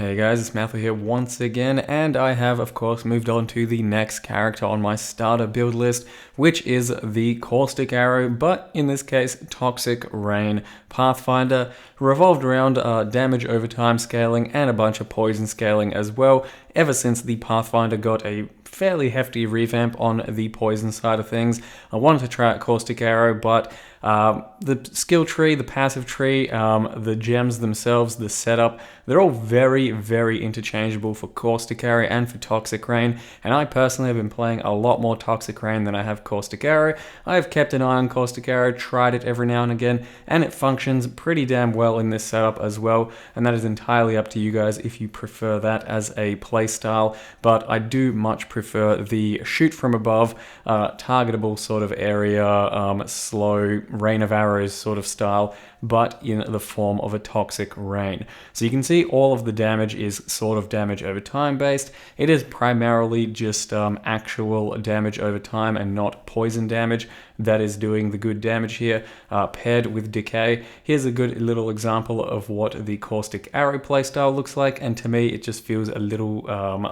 Hey guys, it's Matthew here once again, and I have of course moved on to the next character on my starter build list, which is the Caustic Arrow, but in this case Toxic Rain Pathfinder, revolved around damage over time scaling and a bunch of poison scaling as well, ever since the Pathfinder got a fairly hefty revamp on the poison side of things. I wanted to try out Caustic Arrow, but the skill tree, the passive tree, the gems themselves, the setup, they're all very, very interchangeable for Caustic Arrow and for Toxic Rain, and I personally have been playing a lot more Toxic Rain than I have Caustic Arrow. I've kept an eye on Caustic Arrow, tried it every now and again, and it functions pretty damn well in this setup as well, and that is entirely up to you guys if you prefer that as a playstyle, but I do much prefer the shoot from above, targetable sort of area, slow rain of arrows sort of style, but in the form of a toxic rain. So you can see all of the damage is sort of damage over time based. It is primarily just actual damage over time and not poison damage that is doing the good damage here, paired with decay. Here's a good little example of what the Caustic Arrow playstyle looks like, and to me it just feels a little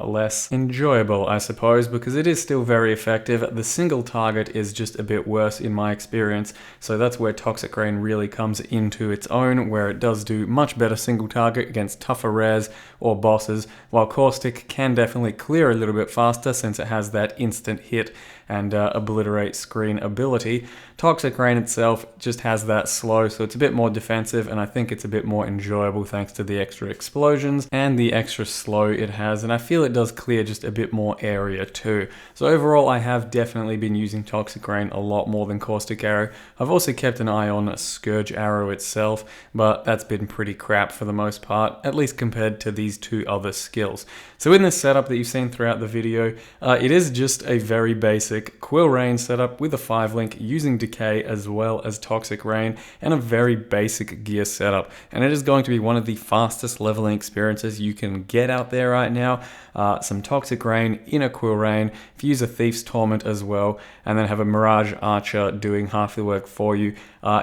less enjoyable, I suppose, because it is still very effective. The single target is just a bit worse in my experience, so that's where Toxic Rain really comes into its own, where it does do much better single target against tougher rares or bosses, while Caustic can definitely clear a little bit faster since it has that instant hit and obliterate screen ability. Toxic Rain itself just has that slow, so it's a bit more defensive, and I think it's a bit more enjoyable thanks to the extra explosions and the extra slow it has, and I feel it does clear just a bit more area too. So overall, I have definitely been using Toxic Rain a lot more than Caustic Arrow. I've also kept an eye on Scourge Arrow itself, but that's been pretty crap for the most part, at least compared to these two other skills. So in this setup that you've seen throughout the video, it is just a very basic Quill Rain setup with a 5-link using Decay as well as Toxic Rain, and a very basic gear setup. And it is going to be one of the fastest leveling experiences you can get out there right now. Some Toxic Rain in a Quill Rain, if you use a Thief's Torment as well, and then have a Mirage Archer doing half the work for you,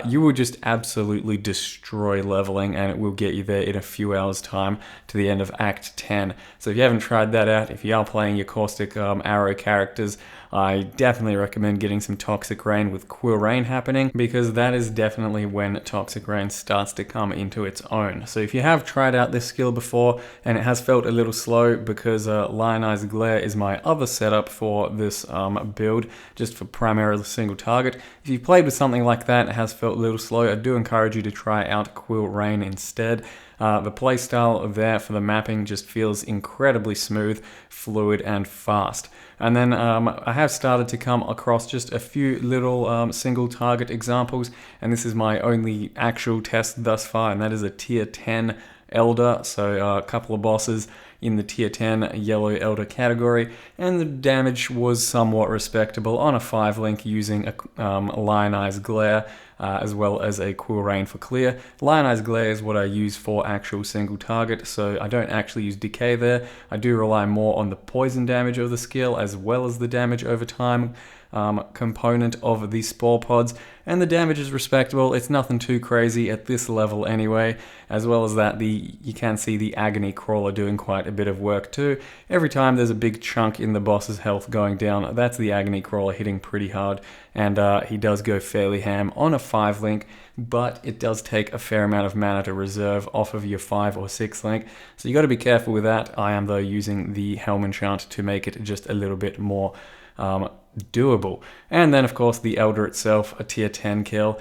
you will just absolutely destroy leveling, and it will get you there in a few hours time to the end of Act 10. So if you haven't tried that out, if you are playing your Caustic Arrow characters, I definitely recommend getting some Toxic Rain with Quill Rain happening, because that is definitely when Toxic Rain starts to come into its own. So if you have tried out this skill before and it has felt a little slow, because Lionized Glare is my other setup for this build, just for primarily single target. If you've played with something like that and it has felt a little slow, I do encourage you to try out Quill Rain instead. The playstyle there for the mapping just feels incredibly smooth, fluid, and fast. And then I have started to come across just a few little single target examples, and this is my only actual test thus far, and that is a tier 10 Elder, so a couple of bosses in the tier 10 Yellow Elder category, and the damage was somewhat respectable on a 5-link using a Lionized Glare, as well as a Quill Rain for clear. Lionized Glare is what I use for actual single target, so I don't actually use Decay there. I do rely more on the poison damage of the skill as well as the damage over time component of the Spore Pods, and the damage is respectable. It's nothing too crazy at this level anyway, as well as that you can see the Agony Crawler doing quite a bit of work too. Every time there's a big chunk in the boss's health going down, that's the Agony Crawler hitting pretty hard, and he does go fairly ham on a 5-link, but it does take a fair amount of mana to reserve off of your 5 or 6 link, so you got to be careful with that. I am though using the Helm Enchant to make it just a little bit more doable. And then of course the Elder itself, a tier 10 kill.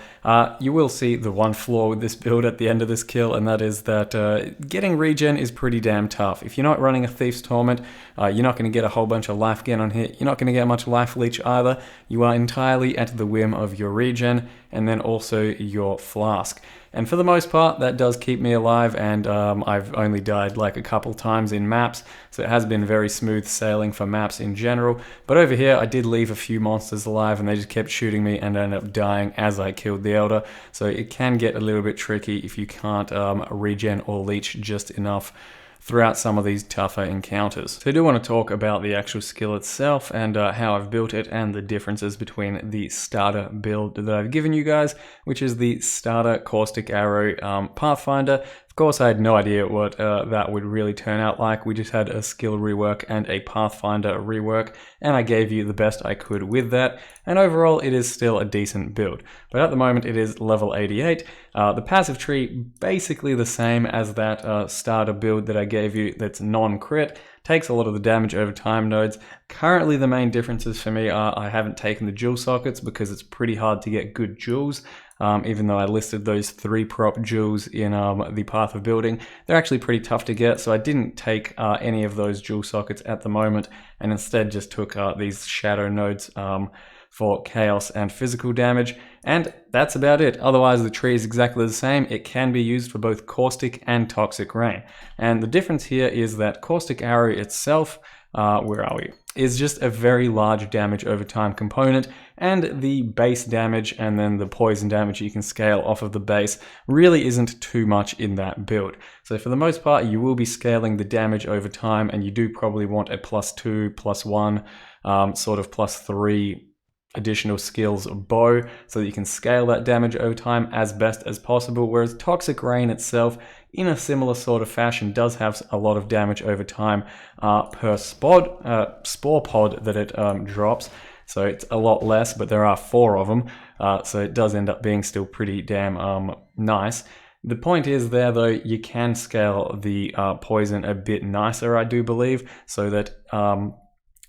You will see the one flaw with this build at the end of this kill, and that is that getting regen is pretty damn tough. If you're not running a Thief's Torment, you're not going to get a whole bunch of life gain on hit. You're not going to get much life leech either. You are entirely at the whim of your regen and then also your flask. And for the most part, that does keep me alive, and I've only died like a couple times in maps, so it has been very smooth sailing for maps in general. But over here, I did leave a few monsters alive, and they just kept shooting me and ended up dying as I killed the Elder, so it can get a little bit tricky if you can't regen or leech just enough throughout some of these tougher encounters. So I do want to talk about the actual skill itself and how I've built it and the differences between the starter build that I've given you guys, which is the starter Caustic Arrow Pathfinder. Of Of course, I had no idea what that would really turn out like. We just had a skill rework and a Pathfinder rework, and I gave you the best I could with that. And overall, it is still a decent build. But at the moment, it is level 88. The passive tree, basically the same as that starter build that I gave you that's non-crit. Takes a lot of the damage over time nodes. Currently, the main differences for me are I haven't taken the jewel sockets because it's pretty hard to get good jewels. Even though I listed those 3 prop jewels in the path of building, they're actually pretty tough to get, so I didn't take any of those jewel sockets at the moment, and instead just took these shadow nodes for chaos and physical damage, and that's about it. Otherwise, the tree is exactly the same. It can be used for both Caustic and Toxic Rain, and the difference here is that Caustic Arrow itself, where are we, is just a very large damage over time component, and the base damage and then the poison damage you can scale off of the base really isn't too much in that build. So for the most part, you will be scaling the damage over time, and you do probably want a +2, +1, sort of +3 additional skills bow so that you can scale that damage over time as best as possible, whereas Toxic Rain itself, in a similar sort of fashion, does have a lot of damage over time per spore pod that it drops. So it's a lot less, but there are 4 of them, so it does end up being still pretty damn nice. The point is there, though, you can scale the poison a bit nicer, I do believe, so that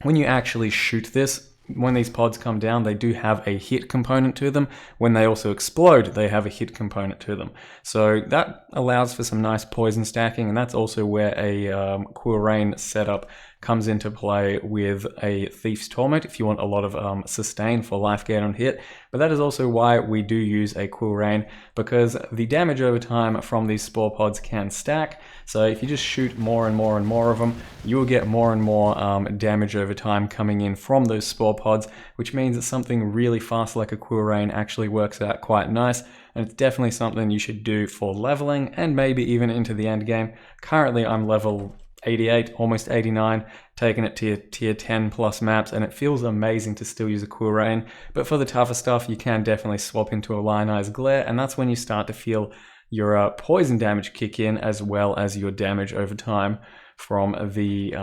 when you actually shoot this, when these pods come down, they do have a hit component to them. When they also explode, they have a hit component to them. So that allows for some nice poison stacking, and that's also where a Cool Rain setup comes into play with a Thief's Torment if you want a lot of sustain for life gain on hit. But that is also why we do use a Cool Rain, because the damage over time from these spore pods can stack. So if you just shoot more and more and more of them, you will get more and more damage over time coming in from those spore pods, which means that something really fast like a Cool Rain actually works out quite nice. And it's definitely something you should do for leveling and maybe even into the end game. Currently I'm level 88, almost 89, taking it to tier 10 plus maps, and it feels amazing to still use a Cool Rain. But for the tougher stuff, you can definitely swap into a Lionized Glare, and that's when you start to feel your poison damage kick in, as well as your damage over time from the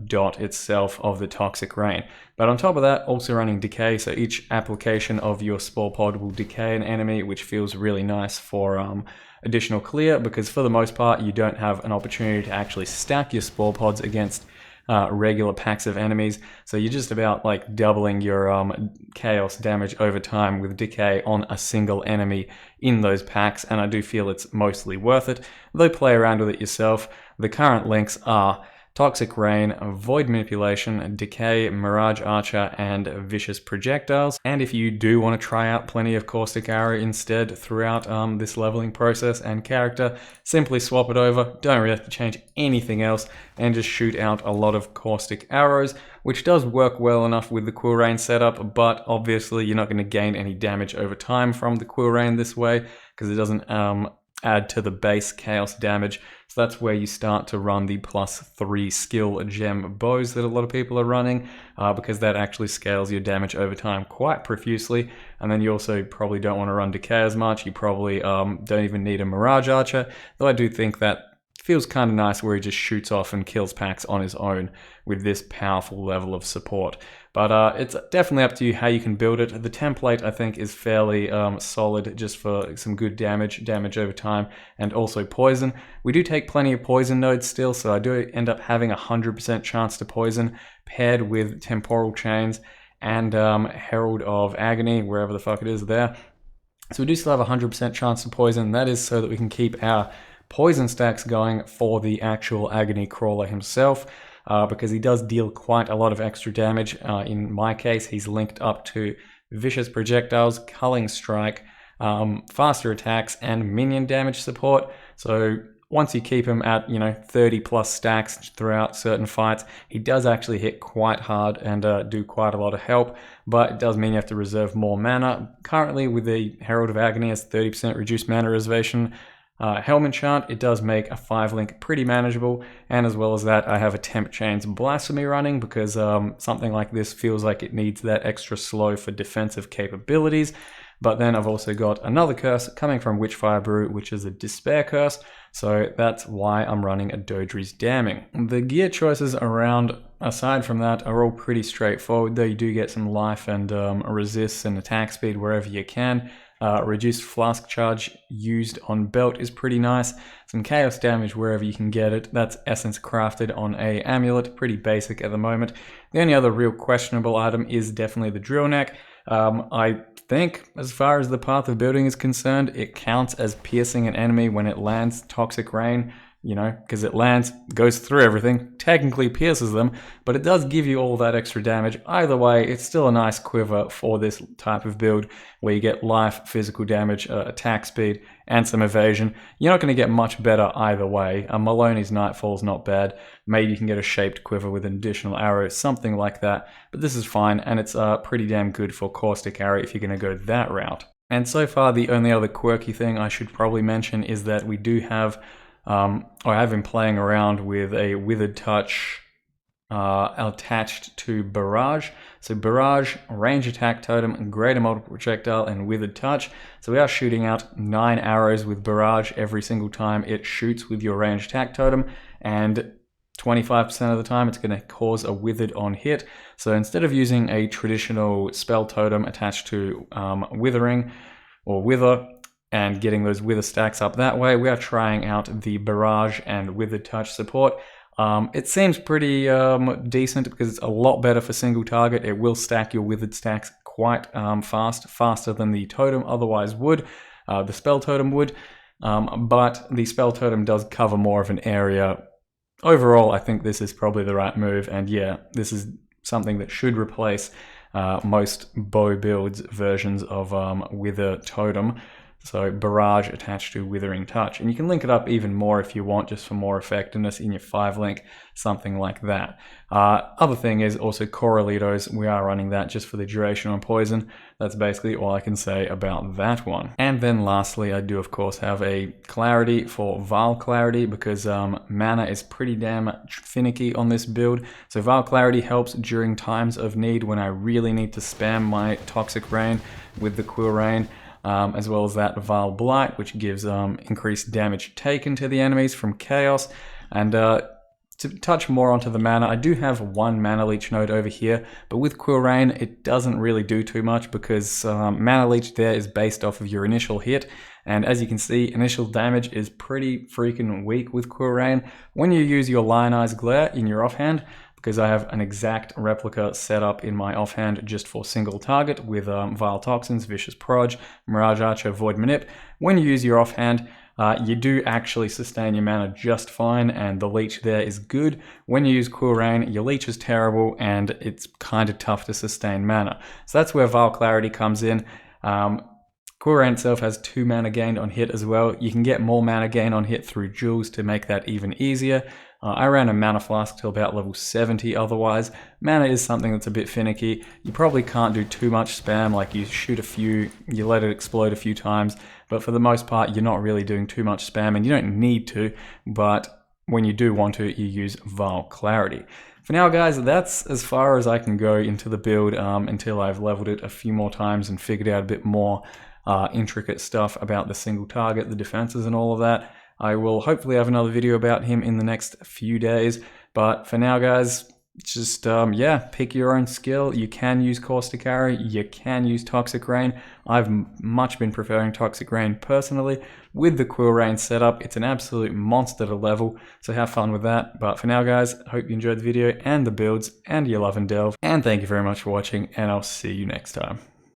dot itself of the Toxic Rain. But on top of that, also running Decay, so each application of your Spore Pod will decay an enemy, which feels really nice for additional clear, because for the most part, you don't have an opportunity to actually stack your Spore Pods against regular packs of enemies, so you're just about like doubling your chaos damage over time with Decay on a single enemy in those packs, and I do feel it's mostly worth it, though play around with it yourself. The current links are Toxic Rain, Void Manipulation, Decay, Mirage Archer, and Vicious Projectiles. And if you do want to try out plenty of Caustic Arrow instead throughout this leveling process and character, simply swap it over, don't really have to change anything else, and just shoot out a lot of Caustic Arrows, which does work well enough with the Cool Rain setup, but obviously you're not going to gain any damage over time from the Cool Rain this way, because it doesn't add to the base chaos damage. So that's where you start to run the +3 skill gem bows that a lot of people are running, because that actually scales your damage over time quite profusely. And then you also probably don't want to run Decay as much. You probably don't even need a Mirage Archer, though I do think that feels kind of nice where he just shoots off and kills packs on his own with this powerful level of support. But it's definitely up to you how you can build it. The template, I think, is fairly solid just for some good damage over time, and also poison. We do take plenty of poison nodes still, so I do end up having 100% chance to poison, paired with Temporal Chains and Herald of Agony, wherever the fuck it is there. So we do still have 100% chance to poison. That is so that we can keep our poison stacks going for the actual Agony Crawler himself, because he does deal quite a lot of extra damage. In my case, he's linked up to Vicious Projectiles, Culling Strike, faster attacks, and minion damage support. So once you keep him at 30 plus stacks throughout certain fights, he does actually hit quite hard and do quite a lot of help, but it does mean you have to reserve more mana. Currently with the Herald of Agony as 30% reduced mana reservation Helm Enchant, it does make a 5-link pretty manageable, and as well as that, I have a Temp Chains Blasphemy running, because something like this feels like it needs that extra slow for defensive capabilities. But then I've also got another curse coming from Witchfire Brew, which is a Despair curse. So that's why I'm running a Dodri's Damning. The gear choices around, aside from that, are all pretty straightforward, though you do get some life and resists and attack speed wherever you can. Reduced flask charge used on belt is pretty nice. Some chaos damage wherever you can get it. That's essence crafted on a amulet, pretty basic at the moment. The only other real questionable item is definitely the drill neck. I think as far as the path of building is concerned, it counts as piercing an enemy when it lands Toxic Rain, you know, because it lands, goes through everything, technically pierces them, but it does give you all that extra damage. Either way, it's still a nice quiver for this type of build where you get life, physical damage, attack speed, and some evasion. You're not going to get much better either way. Maloney's Nightfall's not bad. Maybe you can get a shaped quiver with an additional arrow, something like that, but this is fine, and it's pretty damn good for Caustic Arrow if you're going to go that route. And so far, the only other quirky thing I should probably mention is that we do have I have been playing around with a Withered Touch attached to Barrage. So Barrage, range attack totem, greater multiple projectile, and Withered Touch. So we are shooting out 9 arrows with Barrage every single time it shoots with your range attack totem, and 25% of the time it's going to cause a withered on hit. So instead of using a traditional spell totem attached to withering or wither, and getting those wither stacks up that way, we are trying out the Barrage and Withered Touch support. It seems pretty decent because it's a lot better for single target. It will stack your withered stacks quite fast, faster than the totem otherwise would, the spell totem would, but the spell totem does cover more of an area. Overall, I think this is probably the right move, and yeah, this is something that should replace most bow builds versions of Wither Totem. So Barrage attached to Withering Touch. And you can link it up even more if you want, just for more effectiveness in your 5-link, something like that. Other thing is also Corralitos. We are running that just for the duration on poison. That's basically all I can say about that one. And then lastly, I do of course have a Clarity for Vile Clarity, because mana is pretty damn finicky on this build. So Vile Clarity helps during times of need when I really need to spam my Toxic Rain with the Quill Rain. As well as that Vile Blight, which gives increased damage taken to the enemies from Chaos. And to touch more onto the mana, I do have 1 mana leech node over here, but with Quill Rain it doesn't really do too much because mana leech there is based off of your initial hit, and as you can see, initial damage is pretty freaking weak with Quill Rain. When you use your Lionized Glare in your offhand, because I have an exact replica set up in my offhand just for single target with Vile Toxins, Vicious Proj, Mirage Archer, Void Manip. When you use your offhand, you do actually sustain your mana just fine, and the leech there is good. When you use Quill Rain, your leech is terrible, and it's kind of tough to sustain mana. So that's where Vile Clarity comes in. Quill Rain itself has 2 mana gained on hit as well. You can get more mana gain on hit through jewels to make that even easier. I ran a mana flask till about level 70 otherwise. Mana is something that's a bit finicky. You probably can't do too much spam, like you shoot a few, you let it explode a few times, but for the most part you're not really doing too much spam, and you don't need to, but when you do want to, you use Vile Clarity. For now guys, that's as far as I can go into the build until I've leveled it a few more times and figured out a bit more intricate stuff about the single target, the defenses and all of that. I will hopefully have another video about him in the next few days, but for now guys, just yeah, pick your own skill. You can use Caustic Arrow, you can use Toxic Rain. I've much been preferring Toxic Rain personally. With the Quill Rain setup, it's an absolute monster to level, so have fun with that. But for now guys, I hope you enjoyed the video and the builds and your love and delve, and thank you very much for watching, and I'll see you next time.